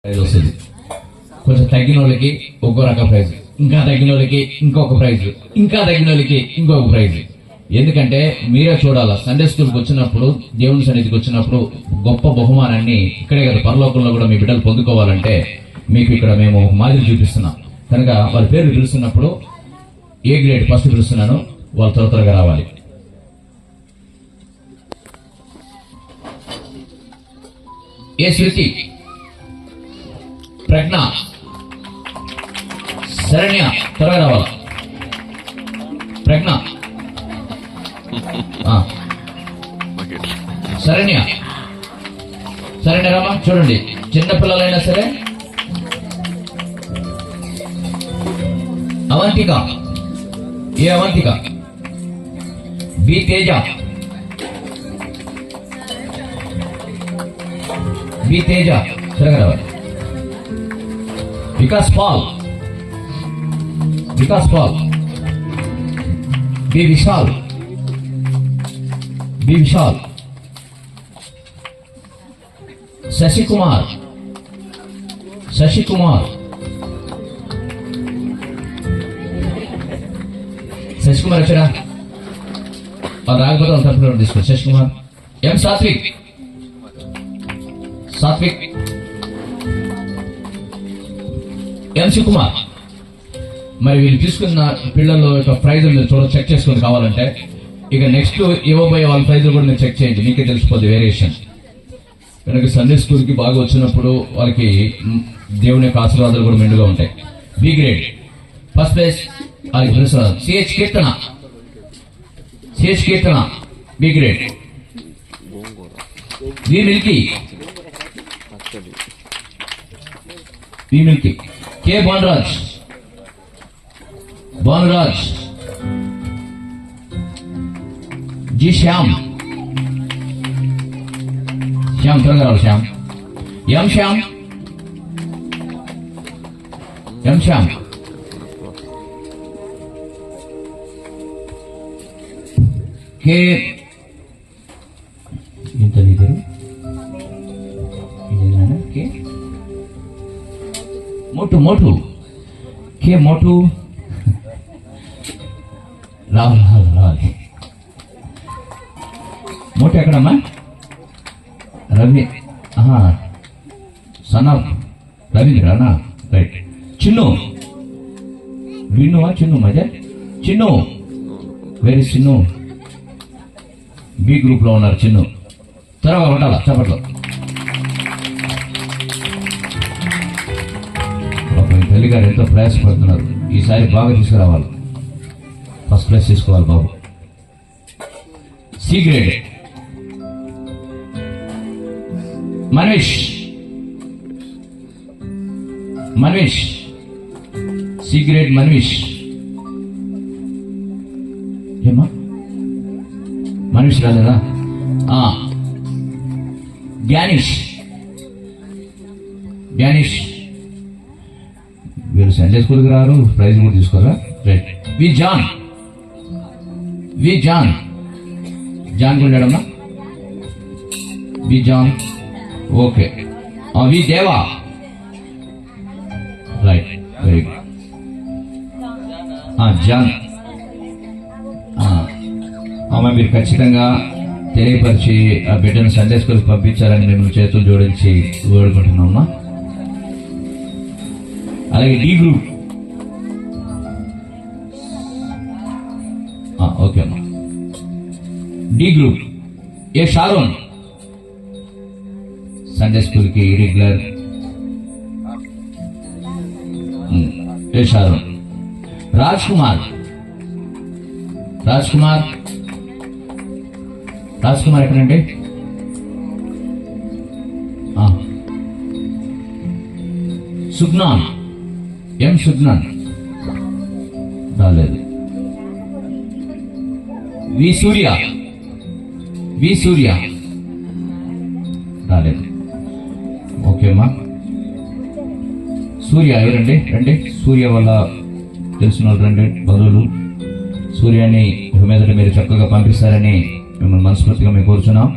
Praise వస్తుంది. కొంచెం తగ్గిన వాళ్ళకి ఒక్కో రకం ప్రైజ్, ఇంకా తగ్గిన వాళ్ళకి ఇంకొక ప్రైజ్, ఇంకా తగ్గిన వాళ్ళకి ఇంకొక ప్రైజ్. ఎందుకంటే మీరే చూడాలా, సండే స్కూల్కి వచ్చినప్పుడు, దేవుని సన్నిధికి వచ్చినప్పుడు గొప్ప బహుమానాన్ని ఇక్కడే కదా పరలోకంలో కూడా మీ బిడ్డలు పొందుకోవాలంటే మీకు ఇక్కడ మేము మాదిరి చూపిస్తున్నాం. కనుక వాళ్ళ పేరు పిలుస్తున్నప్పుడు ఏ గ్రేడ్ ఫస్ట్ పిలుస్తున్నాను, వాళ్ళు త్వరగా రావాలి. ఏ శృతి, ప్రజ్ఞ, శరణ్య త్వరగా రావాల. ప్రజ్ఞ, శరణ్య, శరణ్య రామా. చూడండి, చిన్నపిల్లలైనా సరే. Avantika, A Avantika. B Teja, B Teja త్వరగా రావాలి. Vikas Paul, Vikas Paul. B Vishal, B Vishal. Shashikumar, Shashikumar. Shashikumar వచ్చారా? రాకపోతే తరపున తీసుకో. శశికుమార్. ఎం సాత్విక్, సాత్విక్. ఎం శివకుమార్. మరి వీళ్ళు తీసుకున్న పిల్లల యొక్క ప్రైజులు మీరు చూడ చెక్ చేసుకుని కావాలంటే ఇక నెక్స్ట్ ఇవ్వబోయే వాళ్ళ ప్రైజులు కూడా మీరు చెక్ చేయండి, మీకే తెలిసిపోద్ది వేరియేషన్. కనుక సండే స్కూల్కి బాగా వచ్చినప్పుడు వాళ్ళకి దేవుని యొక్క ఆశీర్వాదాలు కూడా మెండుగా ఉంటాయి. B grade first place CH Keerthana, CH Keerthana B grade. V Milky, V Milky. K Bhanuraj, Bhanuraj. G Shyam, Shyam త్వరగా రావు. శ్యామ్. ఎం శ్యామ్, ఎం శ్యామ్. కే ఇంత పేరు కే మోటు, మోటు. కే మోటు. రావాలి, రావాలి, రావాలి. మోటు ఎక్కడమ్మా? రవి, సన్ ఆఫ్ రవీంద్రనా? రైట్. చిన్ను, విన్నువా? చిన్ను మజా. Chinnu, very Chinnu. B group లో ఉన్నారు చిన్ను. త్వరగా ఉండాలా చప్పట్లో. తల్లిగారు ఎంతో ప్రయాసపడుతున్నారు, ఈసారి బాగా తీసుకురావాలి, ఫస్ట్ ప్లేస్ తీసుకోవాలి బాబు. C grade Manish, Manish. C grade Manish. ఏమా మనీష్ రాలేదా? జ్ఞానిష్, జ్ఞానిష్. వీళ్ళు సండే స్కూల్కి రారు, ప్రైజ్ కూడా తీసుకోరా. రైట్. వి జాన్, వి జాన్. జాన్ కూడా లేడమ్మా? వి జాన్. ఓకే. వి దేవా. Right, very good. జాన్. అమ్మ మీరు ఖచ్చితంగా తెలియపరిచి ఆ బిడ్డను సండే స్కూల్కి పంపించాలని మేము చేతులు జోడించి వేడుకుంటున్నామమ్మా. అలాగే డి గ్రూప్. ఓకే అమ్మా. D group. A Sharon, Sunday స్కూల్కి regular. A Sharon. Raj Kumar, Raj Kumar. Raj Kumar ఎక్కడండి? సుగ్నాన్, ఎం సుగ్నాన్ రాలేదు. వి సూర్య, వి సూర్య రాలేదు. ఓకే అమ్మా. సూర్య ఎవరండి? రండి. సూర్య వల్ల తెలిసిన వాళ్ళు రండి, బంధువులు. సూర్యాన్ని మీదట మీరు చక్కగా పంపిస్తారని మిమ్మల్ని మనస్ఫూర్తిగా మేము కోరుచున్నాం.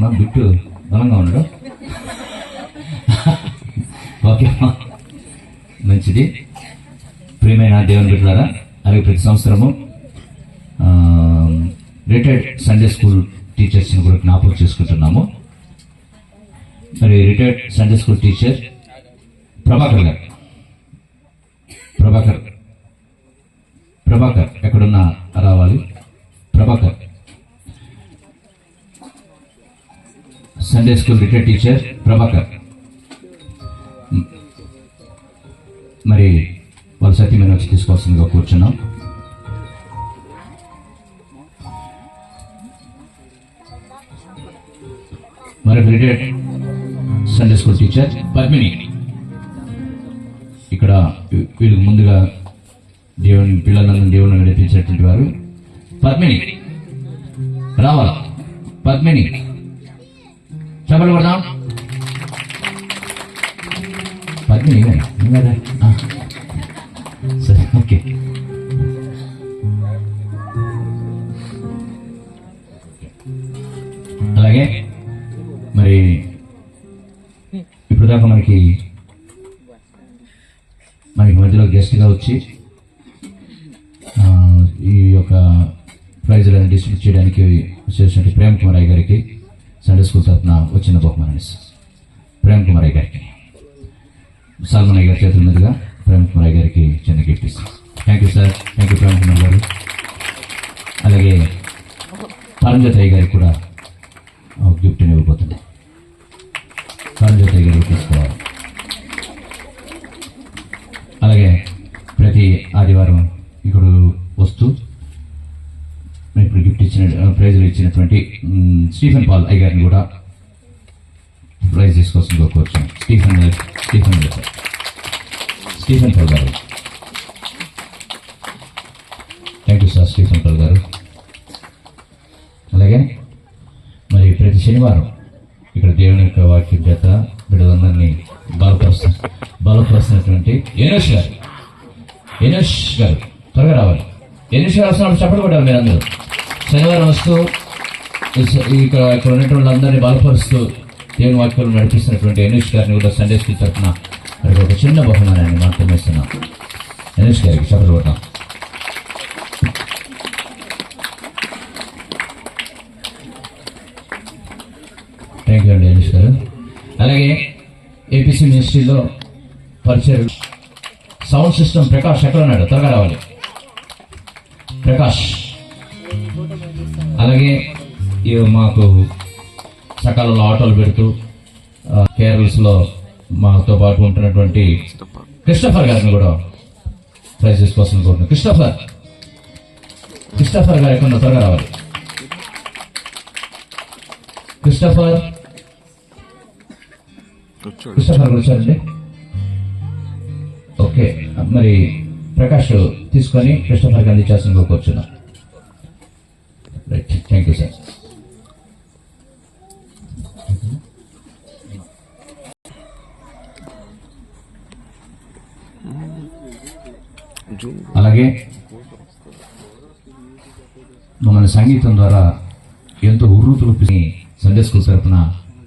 మా బిట్టు బలంగా ఉన్నాడు. ఓకే, మంచిది. ప్రియమైన దేవుని బిడ్డలారా, అలాగే ప్రతి సంవత్సరము రిటైర్డ్ సండే స్కూల్ టీచర్స్ని కూడా జ్ఞాపకం చేసుకుంటున్నాము. మరి retired Sunday school teacher Prabhakar గారు, ప్రభాకర్ ఎక్కడున్నా రావాలి. Prabhakar Sunday school retired teacher Prabhakar. మరి వాళ్ళ సత్యమైన వచ్చి తీసుకోవాల్సిందిగా కూర్చున్నాం. మరి retired Sunday school teacher Padmini. ఇక్కడ వీళ్ళకి ముందుగా దేవుని పిల్లలందరూ దేవుని నడిపించేటువంటి వారు పద్మిని రావాలా. పద్మిని చెప్పలు పడదాం. పద్మిని సరే, ఓకే. అలాగే మరి ఇప్పుడు దాకా మనకి మధ్యలో గెస్ట్గా వచ్చి ఈ యొక్క ప్రైజులను డిస్ట్రిబ్యూట్ చేయడానికి చేసినట్టు ప్రేమ్ కుమార్ అయ్య గారికి సండే స్కూల్ తరఫున వచ్చిన బహుమానాన్ని ప్రేమ్ కుమార్ అయ్య గారికి, సల్మాన్ అయ్య గారి చేతుల మీదుగా ప్రేమ్ కుమార్ అయ్య గారికి చిన్న గిఫ్ట్ ఇస్తాం. Thank you sir, thank you Prem Kumar garu. అలాగే పరంజ్యోతి అయ్య గారికి కూడా గిఫ్ట్ని ఇవ్వబోతున్నాం. పరంజ్యోతి అయ్య గారికి తీసుకోవాలి. అలాగే ప్రతి ఆదివారం ఇక్కడ వస్తూ ఇప్పుడు గిఫ్ట్ ఇచ్చిన ప్రైజులు ఇచ్చినటువంటి స్టీఫెన్ పాల్ అయ్య గారిని కూడా ప్రైజ్ తీసుకోవాల్సిందిగా కోరుచున్నాం. Stephen Paul garu, thank you sir Stephen Paul garu. అలాగే మరి ప్రతి శనివారం ఇక్కడ దేవుని యొక్క వాక్యం చేత బిడ్డలందరినీ బలపరుస్తున్నటువంటి ఎనోష్ గారు త్వరగా రావాలి. ఎనోష్ గారు వస్తున్నప్పుడు చెప్పలు కొట్టారు మీరందరూ. శనివారం వస్తూ ఇక్కడ ఉన్నటువంటి వాళ్ళందరినీ బలపరుస్తూ దేవుని వాక్యాలు నడిపిస్తున్నటువంటి ఎనోష్ గారిని కూడా సండే స్కూల్ తరఫున మరి ఒక చిన్న బహుమానాన్ని మాత్రమే ఇస్తున్నాం. ఎనోష్ గారికి చెప్పలు కొట్టాం. థ్యాంక్ యూ అండి ఎనోష్ గారు. అలాగే ఏపీసీ మినిస్ట్రీలో పరిచయం సౌండ్ సిస్టమ్ ప్రకాష్ ఎక్కడ ఉన్నాడు? త్వరగా రావాలి ప్రకాష్. అలాగే మాకు సకాలంలో ఆటోలు పెడుతూ కేరళస్లో మాతో పాటు ఉంటున్నటువంటి క్రిస్టఫర్ గారిని కూడా ప్రైజెస్ కోసం కోరుతున్నాం. క్రిస్టఫర్ గారు ఎక్కడ త్వరగా రావాలి. క్రిస్టఫర్ గారు వచ్చారండి. ఓకే, మరి ప్రకాష్ తీసుకొని క్రిస్టఫర్కి అందించాల్సిందిగా కూర్చున్నాం. Right, thank you sir. అలాగే మమ్మల్ని సంగీతం ద్వారా ఎంతో ఉర్రూతులు సండే స్కూల్ తరఫున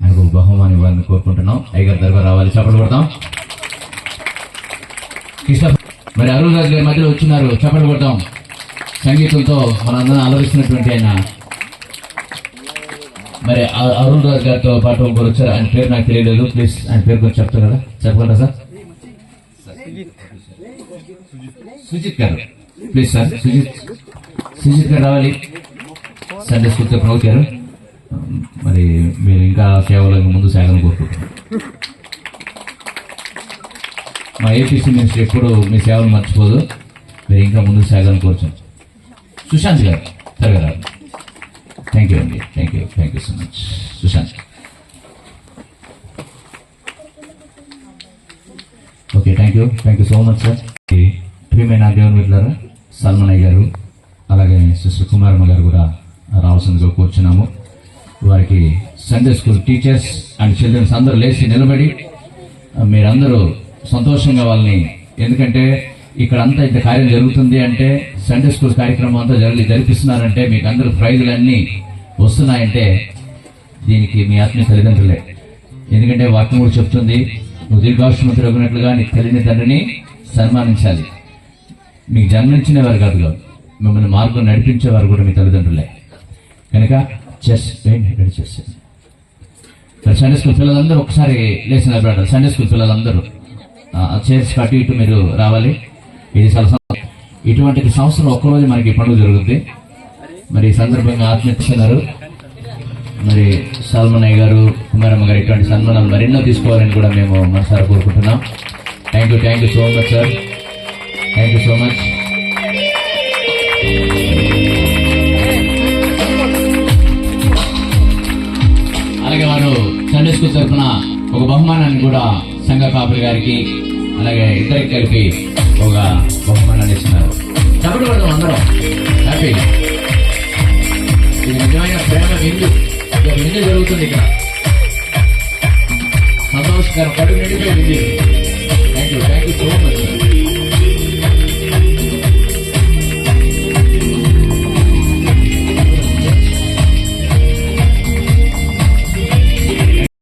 ఆయనకు బహుమానం ఇవ్వాలని కోరుకుంటున్నాం. అయ్యగారి దర్బార్ రావాలి. చప్పట్లు కొడతాం. మరి అరుణ్ రాజు గారి మధ్యలో వచ్చినారు. చప్పట్లు కొడతాం. సంగీతంతో మనందరం అలరిస్తున్నటువంటి ఆయన మరి అరుణ్ రాజు గారితో పాటు ఒకరు వచ్చారు. ఆయన పేరు నాకు తెలియలేదు. ప్లీజ్ ఆయన పేరు కొంచెం చెప్తారు కదా, చెప్పగలరా సార్? సుజిత్ గారు, ప్లీజ్ సార్. సుజిత్ గారు రావాలి. సండే స్కూల్ తరఫున వచ్చారు. మరి మీరు ఇంకా సేవలకు ముందు సాగని కోరుకుంటున్నారు. మా ఏపీసీ మినిస్టర్ ఎప్పుడు మీ సేవలు మర్చిపోదు. మీరు ఇంకా ముందుకు సాగాలని కోరుచున్నాం. సుశాంత్ గారు త్వరగా రాదు. థ్యాంక్ యూ అండి. Thank you so much Sushant. Okay, thank you so much sir. ప్రియమైన దేవుని బిడ్డలారా, సల్మాన్ అయ్య గారు అలాగే సిస్టర్ కుమారమ్మ గారు కూడా రావాల్సిందిగా కూర్చున్నాము. వారికి Sunday school teachers and childrens అందరూ లేచి నిలబడి మీరందరూ సంతోషంగా వాళ్ళని, ఎందుకంటే ఇక్కడ అంతా ఇంత కార్యం జరుగుతుంది అంటే సండే స్కూల్ కార్యక్రమం అంతా జరిపిస్తున్నారంటే మీకు అందరూ ప్రైజులన్నీ వస్తున్నాయంటే దీనికి మీ ఆత్మీయ తల్లిదండ్రులే. ఎందుకంటే వాక్యం కూడా చెప్తుంది, నువ్వు దీర్ఘాయుష్మంతుడు రగినట్లుగా నీ తల్లిని తండ్రిని సన్మానించాలి. మీకు జన్మించిన వారు కాదు, మిమ్మల్ని మార్గం నడిపించేవారు కూడా మీ తల్లిదండ్రులే. కనుక చెస్ చేస్తుంది. సండే స్కూల్ పిల్లలందరూ ఒకసారి లేచిన బ్రదర్, సండే స్కూల్ పిల్లలందరూ చైర్స్ అటు ఇటు మీరు రావాలి. ఇది చాలా ఇటువంటి సంవత్సరం ఒక్కరోజు మనకి పండుగ జరుగుతుంది. మరి ఈ సందర్భంగా ఆత్మీయున్నారు మరి సాల్మనయ్య గారు, కుమారమ్మ గారు ఇటువంటి సన్మానాలు మరెన్నో తీసుకోవాలని కూడా మేము మనసారా కోరుకుంటున్నాం. Thank you so much sir, thank you so much. అలాగే వారు సండే స్కూల్ తరఫున ఒక బహుమానాన్ని కూడా సంఘ కాపురి గారికి అలాగే ఇద్దరికి కలిపి ఒక బహుమానాన్ని ఇస్తున్నారు. కాబట్టి పడదాం అందరం హ్యాపీ. ఇది నిజమైన ప్రేమ విందు జరుగుతుంది ఇక్కడ. సంతోషకరం కడుపు నిండిపోయి విందు. Thank you so much.